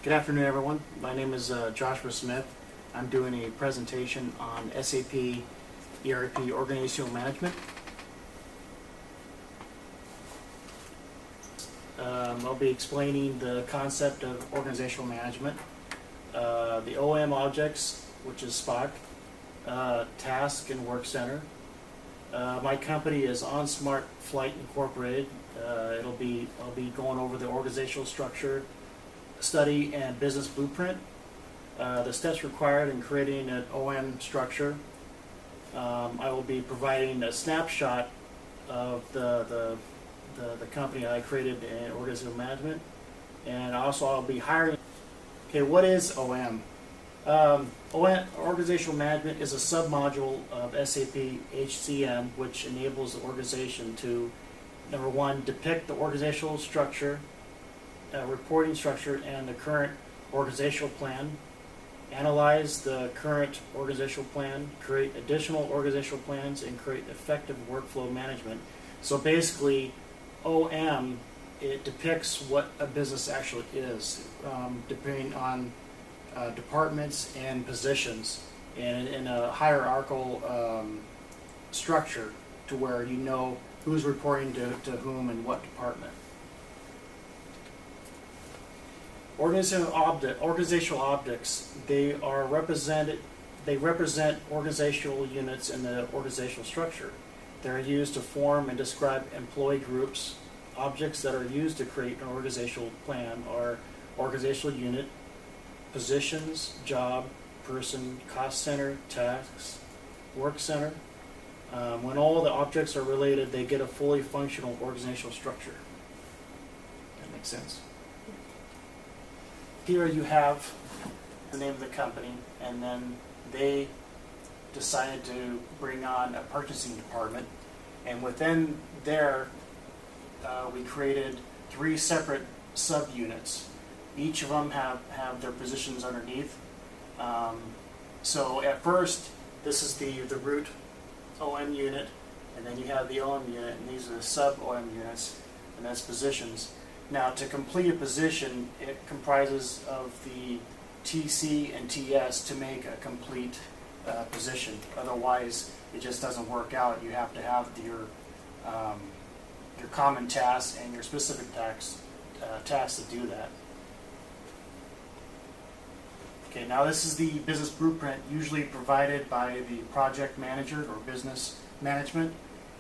Good afternoon, everyone. My name is Joshua Smith. I'm doing a presentation on SAP ERP Organizational Management. I'll be explaining the concept of organizational management, the OM objects, which is SPOC, Task and Work Center. My company is OnSmart Flight Incorporated. I'll be going over the organizational structure, study, and business blueprint, the steps required in creating an OM structure. I will be providing a snapshot of the company I created in organizational management, and also I'll be hiring. Okay, what is OM? Organizational management is a submodule of SAP HCM, which enables the organization to, number one, depict the organizational structure, reporting structure, and the current organizational plan, analyze the current organizational plan, create additional organizational plans, and create effective workflow management. So basically, OM, it depicts what a business actually is, depending on departments and positions in a hierarchical structure, to where you know who's reporting to whom and what department. Organizational objects, they represent organizational units in the organizational structure. They're used to form and describe employee groups. Objects that are used to create an organizational plan are organizational unit, positions, job, person, cost center, tasks, work center. When all the objects are related, they get a fully functional organizational structure. That makes sense? Here you have the name of the company, and then they decided to bring on a purchasing department, and within there we created 3 separate subunits. Each of them have their positions underneath. So at first, this is the root OM unit, and then you have the OM unit, and these are the sub-OM units, and that's positions. Now, to complete a position, it comprises of the TC and TS to make a complete position. Otherwise, it just doesn't work out. You have to have your common tasks and your specific tasks to do that. Okay, now this is the business blueprint, usually provided by the project manager or business management.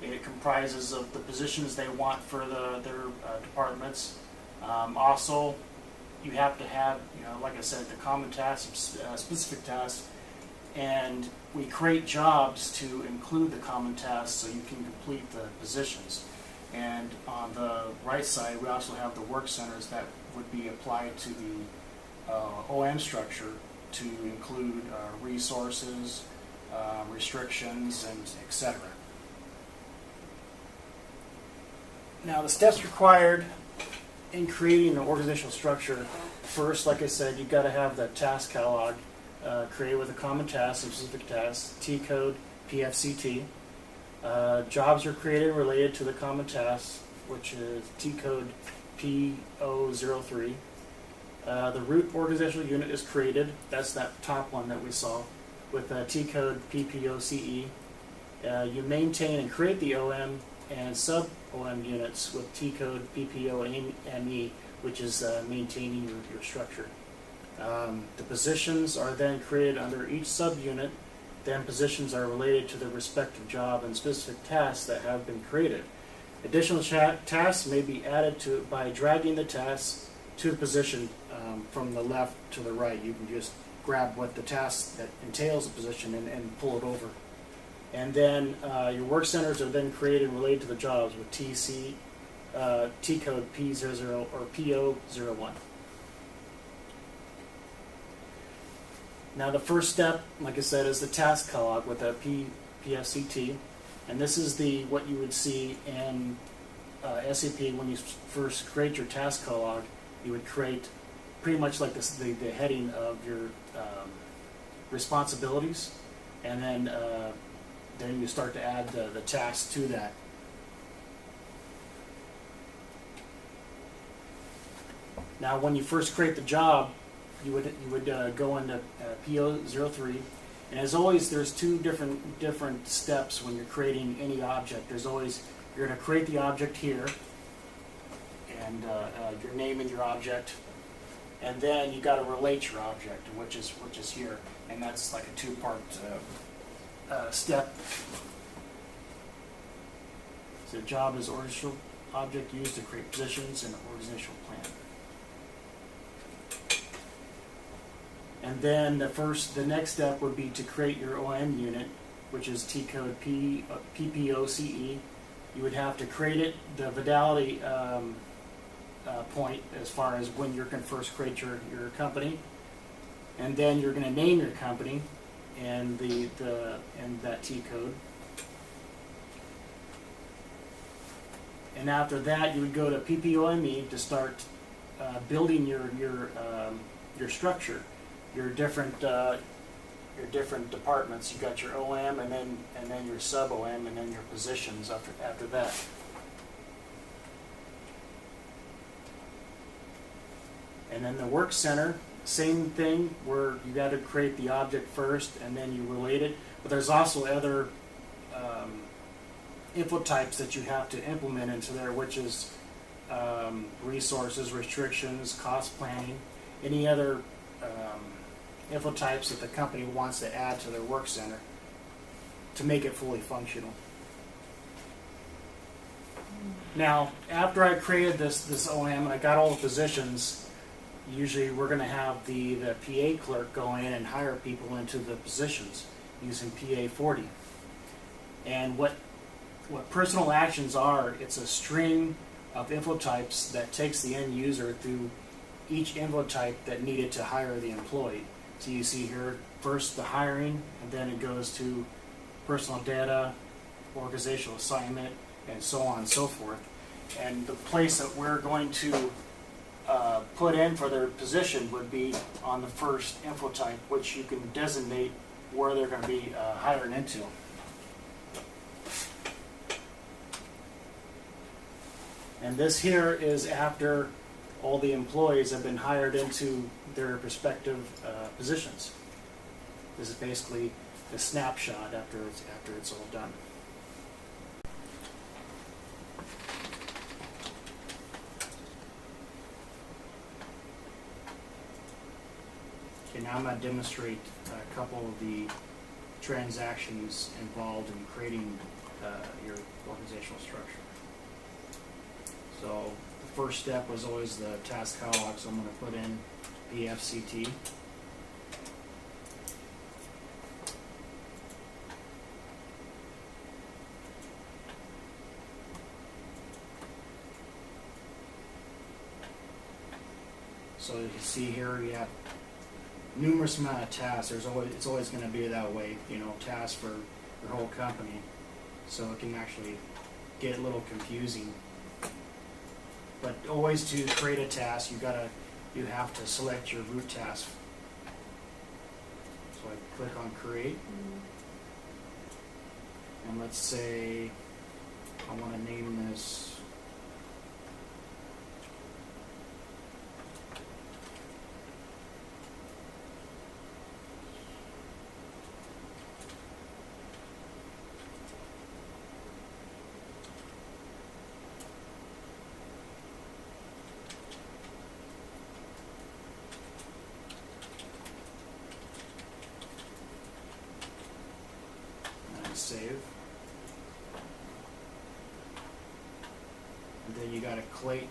It comprises of the positions they want for their departments. Also, you have to have, like I said, the common tasks, specific tasks, and we create jobs to include the common tasks so you can complete the positions. And on the right side, we also have the work centers that would be applied to the OM structure to include resources, restrictions, and etc. Now, the steps required in creating an organizational structure: first, like I said, you've got to have the task catalog created with a common task and specific tasks, T-code, PFCT. Jobs are created related to the common task, which is T-code P003. The root organizational unit is created. That's that top one that we saw with T-code PPOCE. You maintain and create the OM and sub-OM units with T-code PPOME, which is maintaining your structure. The positions are then created under each subunit. Then positions are related to the respective job and specific tasks that have been created. Additional tasks may be added to by dragging the tasks to the position from the left to the right. You can just grab what the task that entails the position and pull it over. And then your work centers are then created and related to the jobs with T-code P00 or PO01. Now, the first step, like I said, is the task catalog with a PFCT, and this is what you would see in SAP when you first create your task catalog. You would create pretty much like this, the heading of your responsibilities, and then you start to add the tasks to that. Now, when you first create the job, you would go into PO03, and as always, there's two different steps when you're creating any object. There's always, you're going to create the object here, and your name and your object, and then you got to relate your object, which is here, and that's like a two-part step. So job is organizational object used to create positions in an organizational plan. And then the next step would be to create your OM unit, which is T code PPOCE. You would have to create it, the fidelity point as far as when you're going to first create your company, and then you're going to name your company and and that T code. And after that, you would go to PPOME to start building your structure, your different departments. You got your OM, and then your sub OM, and then your positions after that. And then the work center, same thing, where you got to create the object first, and then you relate it. But there's also other info types that you have to implement into there, which is resources, restrictions, cost planning, any other info types that the company wants to add to their work center to make it fully functional. Now, after I created this OM and I got all the positions, usually we're going to have the PA clerk go in and hire people into the positions using PA 40. And what personal actions are, it's a string of info types that takes the end user through each info type that needed to hire the employee. So you see here first the hiring, and then it goes to personal data, organizational assignment, and so on and so forth. And the place that we're going to put in for their position would be on the first info type, which you can designate where they're going to be hiring into. And this here is after all the employees have been hired into their respective positions. This is basically the snapshot after it's all done. Okay, now I'm going to demonstrate a couple of the transactions involved in creating your organizational structure. So the first step was always the task catalog, so I'm going to put in PFCT. So you can see here you have numerous amount of tasks. It's always going to be that way, you know, tasks for your whole company. So it can actually get a little confusing. But always to create a task, you have to select your root task. So I click on create, and let's say I want to name this save. And then you got to click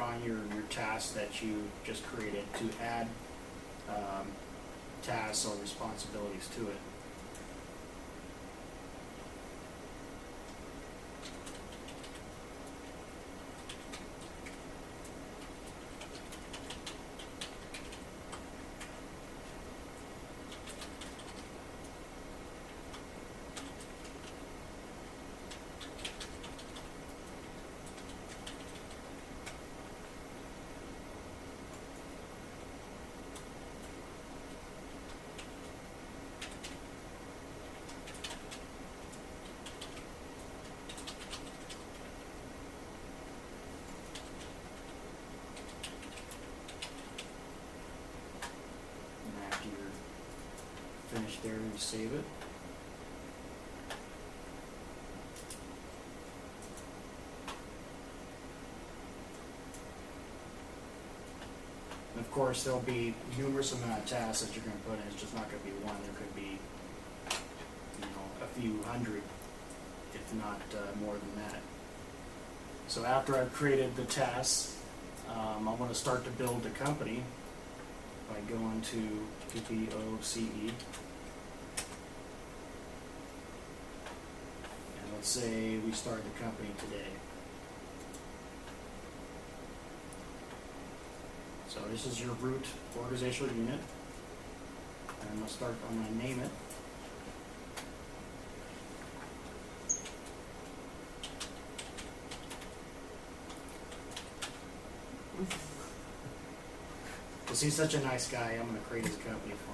on your task that you just created to add tasks or responsibilities to it. finish there, you save it. And of course, there'll be numerous amount of tasks that you're going to put in. It's just not going to be one. There could be, a few hundred, if not more than that. So after I've created the tasks, I'm going to start to build the company by going to PPOCE. And let's say we start the company today. So this is your root organizational unit. And I'm going to name it. Because he's such a nice guy, I'm going to create his company for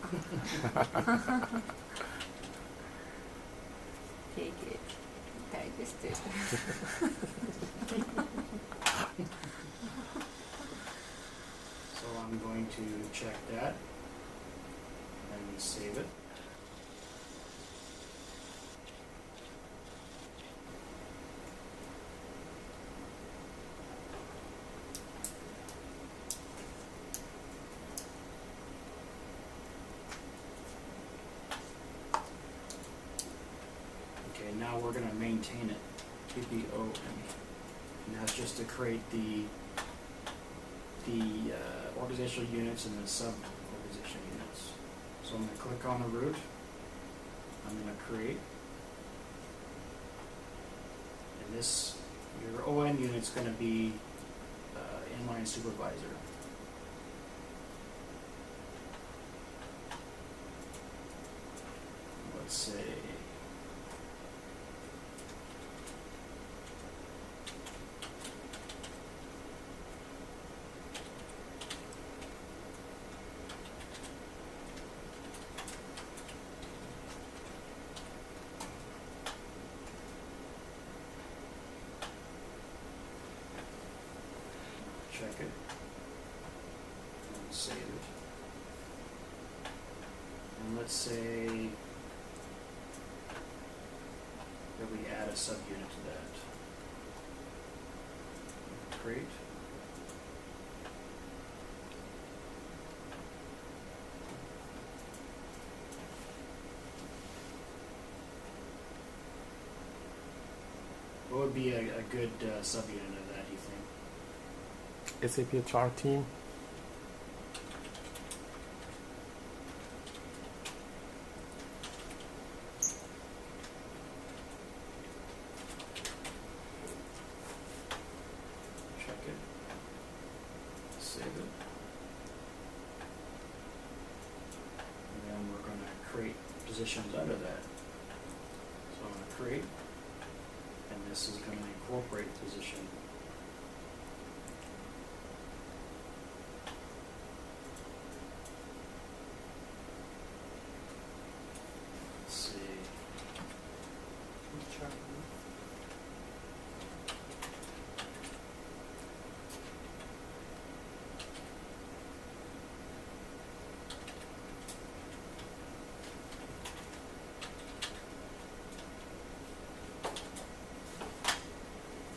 him. Take it. Digest it. So I'm going to check that and save it. Now we're going to maintain it, PPOM, and that's just to create the organizational units and the sub-organizational units. So I'm going to click on the root, I'm going to create, and this, your OM unit's going to be inline supervisor. Let's say check it and save it. And let's say that we add a subunit to that. Create. What would be a good subunit of that, do you think? SAP HR team. Check it. Save it. And then we're going to create positions under that. So I'm going to create, and this is going to incorporate position.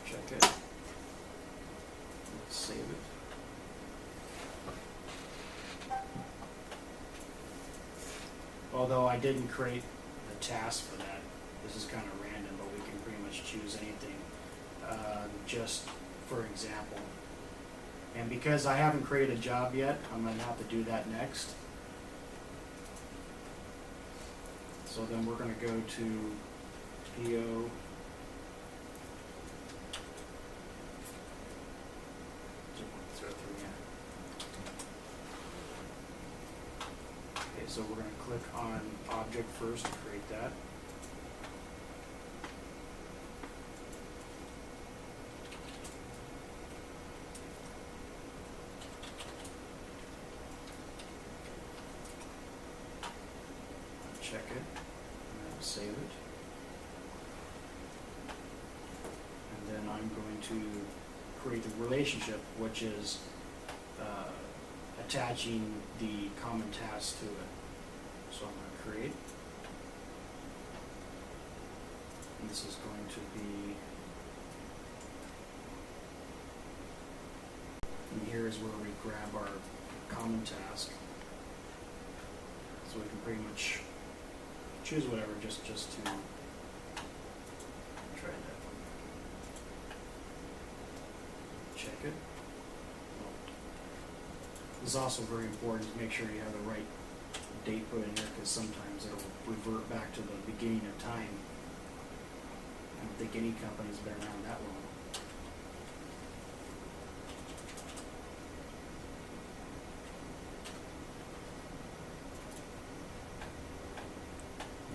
Check it. Let's save it. Although I didn't create the task for that, this is kind of random, but we can pretty much choose anything, just for example. And because I haven't created a job yet, I'm going to have to do that next. So then we're going to go to PO. Okay, so we're going to click on Object first to create that. Check it, and then save it. And then I'm going to create the relationship, which is attaching the common task to it. So I'm going to create. And this is going to be, and here is where we grab our common task. So we can pretty much choose whatever just to try that. Check it. This is also very important to make sure you have the right date put in here, because sometimes it'll revert back to the beginning of time. I don't think any company's been around that long.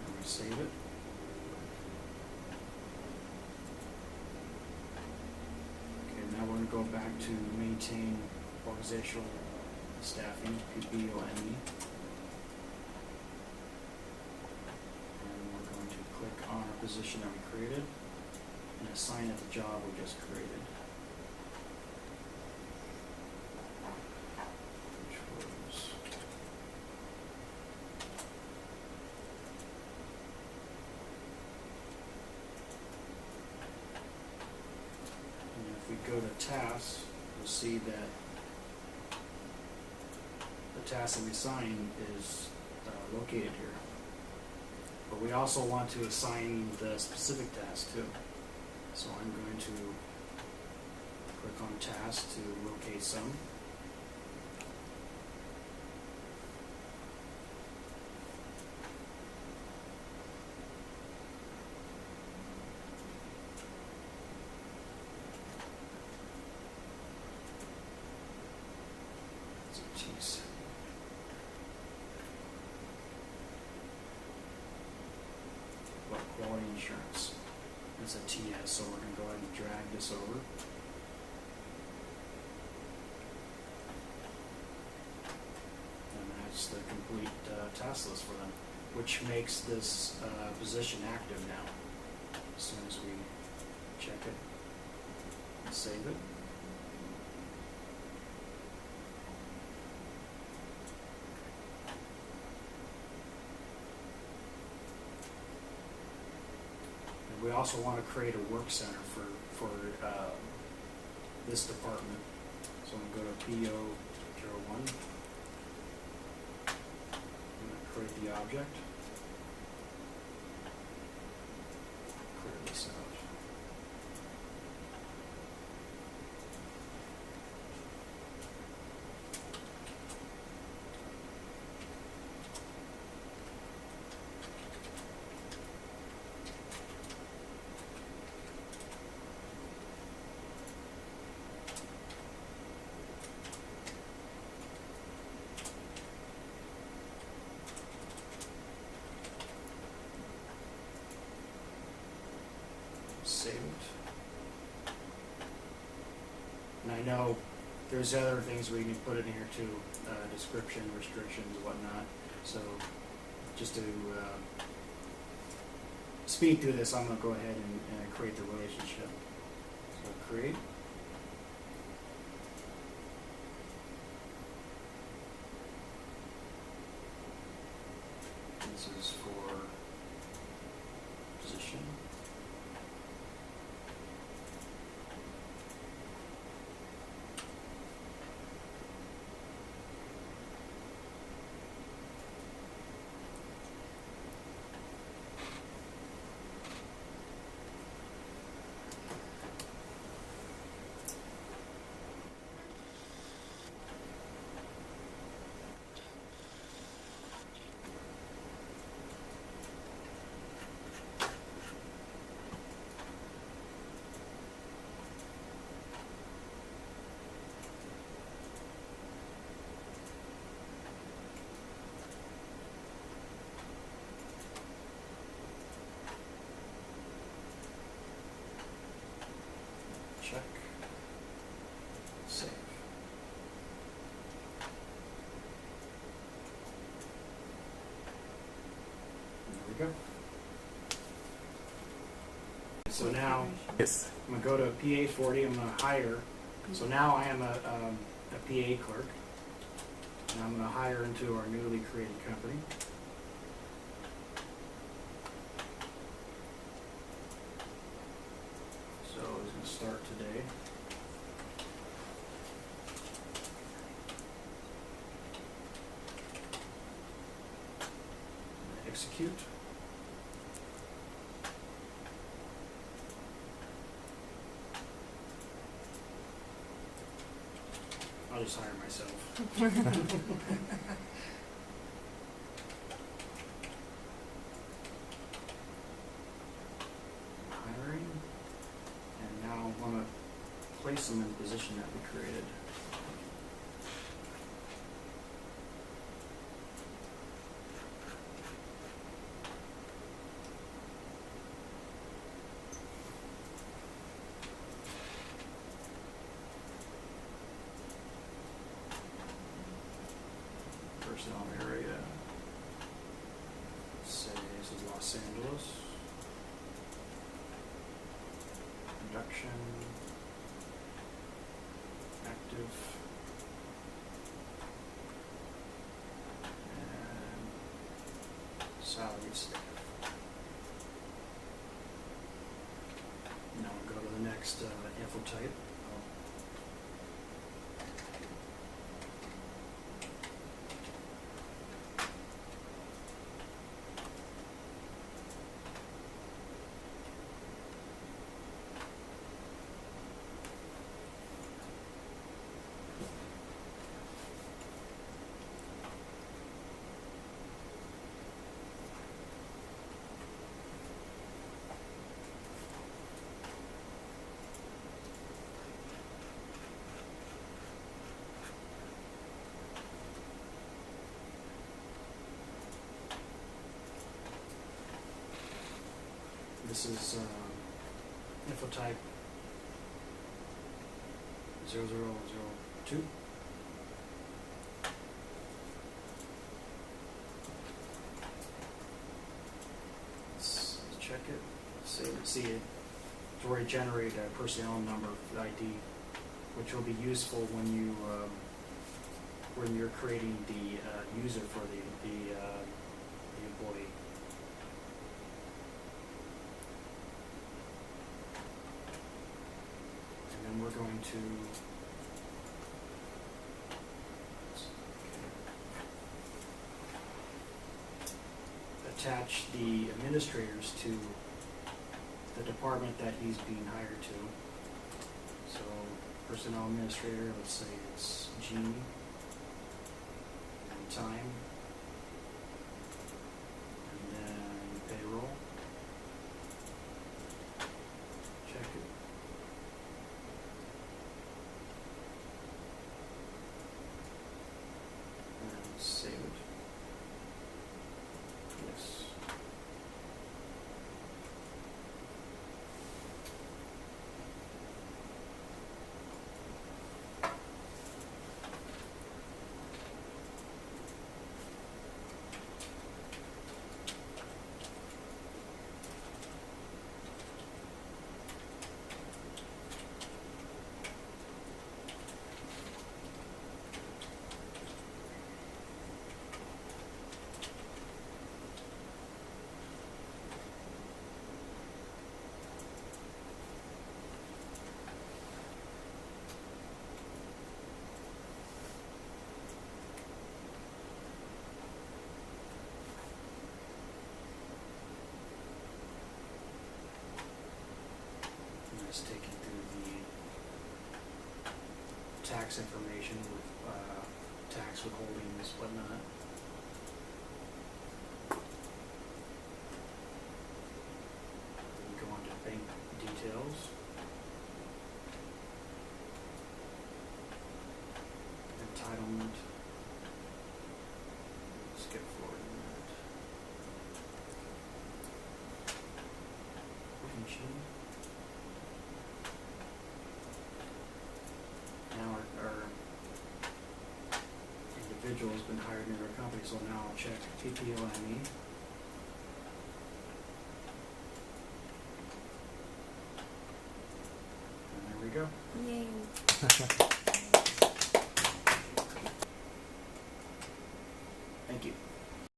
And we save it. Okay, now we're going to go back to maintain organizational staffing, PPOME. And we're going to click on our position that we created and assign it the job we just created. Which was and if we go to tasks, you'll see that the task that we assign is located here. But we also want to assign the specific task too. So I'm going to click on task to locate some. It's a T7. What quality insurance? It's a TS, so we're going to go ahead and drag this over. And that's the complete task list for them, which makes this position active now. As soon as we check it and save it. We also want to create a work center for this department. So I'm going to go to PO01. I'm going to create the object. Clear this out. Save it. And I know there's other things we can put in here too, description, restrictions, whatnot. So just to speed through this, I'm going to go ahead and create the relationship. So create. This is for position. Check. Save. There we go. So now Yes. I'm going to go to PA40. I'm going to hire. So now I am a PA clerk. And I'm going to hire into our newly created company. execute. I'll just hire myself. Hiring. And now I want to place them in the position that we created. Personnel area. Let's say this is Los Angeles. Production. Active. And salaried staff. Now we'll go to the next info type. This is info type 0002. Let's check it, save it, see it. It's already generated a personnel number ID, which will be useful when you're creating the user for the employee. And we're going to attach the administrators to the department that he's being hired to. So personnel administrator, let's say it's G, and time, and then payroll. Check it. And save it. Yes. It's taken through the tax information with tax withholdings, whatnot. We go on to bank details. Entitlement. Skip forward a minute. Pension. Now our individual has been hired into our company, so now I'll check PPOME. And there we go. Yay. Thank you.